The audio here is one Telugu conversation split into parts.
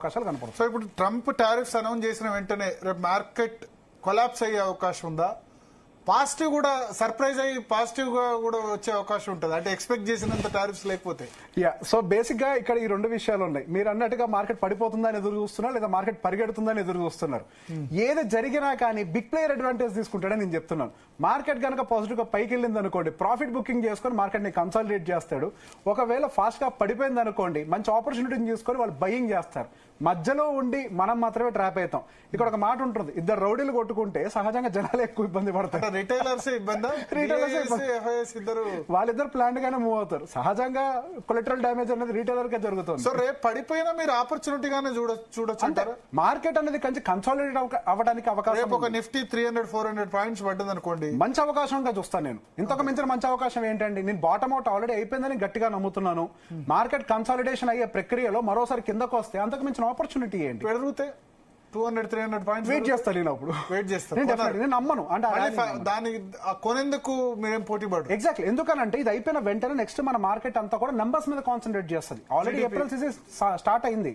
అవకాశాలు కనపడతాయి. సో ఇప్పుడు ట్రంప్ టారిఫ్స్ అనౌన్స్ చేసిన వెంటనే రేపు మార్కెట్ కొలాప్స్ అయ్యే అవకాశం ఉందా? పాజిటివ్ కూడా సర్ప్రైజ్ అయ్యి పాజిటివ్ గా కూడా వచ్చే అవకాశం ఉంటుంది, అంటే ఎక్స్పెక్ట్ చేసినంత టారిఫ్స్ లేకపోతే. సో బేసిక్ గా ఇక్కడ ఈ రెండు విషయాలు ఉన్నాయి. మీరు అన్నట్టుగా మార్కెట్ పడిపోతుందని ఎదురు చూస్తున్నారు, లేదా మార్కెట్ పరిగెడుతుందని ఎదురు చూస్తున్నారు. ఏది జరిగినా కానీ బిగ్ ప్లేయర్ అడ్వాంటేజ్ తీసుకుంటాడని నేను చెప్తున్నాను. మార్కెట్ కనుక పాజిటివ్ గా పైకి వెళ్ళింది అనుకోండి, ప్రాఫిట్ బుకింగ్ చేసుకొని మార్కెట్ ని కన్సాలిడేట్ చేస్తాడు. ఒకవేళ ఫాస్ట్ గా పడిపోయింది అనుకోండి, మంచి ఆపర్చునిటీని తీసుకొని వాళ్ళు బయింగ్ చేస్తారు. మధ్యలో ఉండి మనం మాత్రమే ట్రాప్ అవుతాం. ఇక్కడ ఒక మాట ఉంటుంది, ఇద్దరు రౌడీలు కొట్టుకుంటే సహజంగా జనాలు ఎక్కువ ఇబ్బంది పడతారు. రిటైలర్స్ వాళ్ళిద్దరు ప్లాంట్ గానే మూవ్ అవుతారు. సహజంగా కొలెటరల్ డ్యామేజ్ అనేది రిటైలర్ గా జరుగుతుంది. సో రేపు పడిపోయినా మీరు ఆపర్చునిటీగానే చూడొచ్చు అంటారు. మార్కెట్ అనేది కొంచెం కన్సాలిడేట్ అవ్వడానికి అవకాశం. ఒక నిఫ్టీ 300-400 పాయింట్స్ పడ్డది అనుకోండి, మంచి అవకాశంగా చూస్తాను నేను. ఇంతకు మించిన మంచి అవకాశం ఏంటండి, నేను బాటమ్ అవుట్ ఆల్రెడీ అయిపోయిందని గట్టిగా నమ్ముతున్నాను. మార్కెట్ కన్సాలిడేషన్ అయ్యే ప్రక్రియలో మరోసారి కిందకు వస్తే అంతకు మించిన ఆపర్చునిటీ ఏంటి? పెరిగితే 200-300 పాయింట్స్ వెయిట్ చేస్తారు. నేను అప్పుడు వెయిట్ చేస్తాను, నేను నమ్మను. అంటే దాని కొనేందుకు మీరేం పోటీ పడరు. ఎగ్జాక్ట్లీ. ఎందుకనంటే ఇది అయిపోయిన వెంటనే నెక్స్ట్ మన మార్కెట్ అంతా కూడా నెంబర్స్ మీద కాన్సన్ట్రేట్ చేస్తుంది. ఆల్రెడీ ఏప్రిల్ సీజన్ స్టార్ట్ అయింది.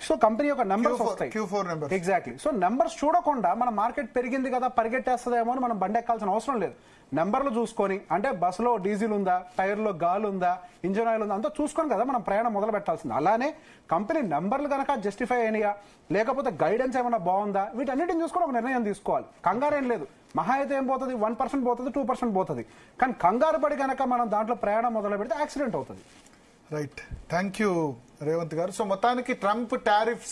సో కంపెనీ యొక్క నెంబర్స్ వస్తాయి. Q4 number. Exactly. So numbers చూడకుండా మన మార్కెట్ పెరిగింది కదా పరిగెట్టేస్తుందేమో అని మనం బండెక్కాల్సిన అవసరం లేదు. నెంబర్లు చూసుకొని, అంటే బస్సులో డీజిల్ ఉందా, టైర్లో గాలి ఉందా, ఇంజిన్ ఆయిల్ ఉందా, అంతా చూసుకొని కదా మనం ప్రయాణం మొదలు పెట్టాల్సింది. అలానే కంపెనీ నెంబర్లు కనుక జస్టిఫై అయినాయా, లేకపోతే గైడెన్స్ ఏమైనా బాగుందా, వీటన్నిటిని చూసుకొని ఒక నిర్ణయం తీసుకోవాలి. కంగారేం లేదు. మహా అయితే ఏం పోతుంది, 1% పోతుంది, 2% పోతుంది. కానీ కంగారు పడి కనుక మనం దాంట్లో ప్రయాణం మొదలు పెడితే యాక్సిడెంట్ అవుతుంది. రైట్. థ్యాంక్ యూ రేవంత్ గారు. సో మొత్తానికి ట్రంప్ టారిఫ్స్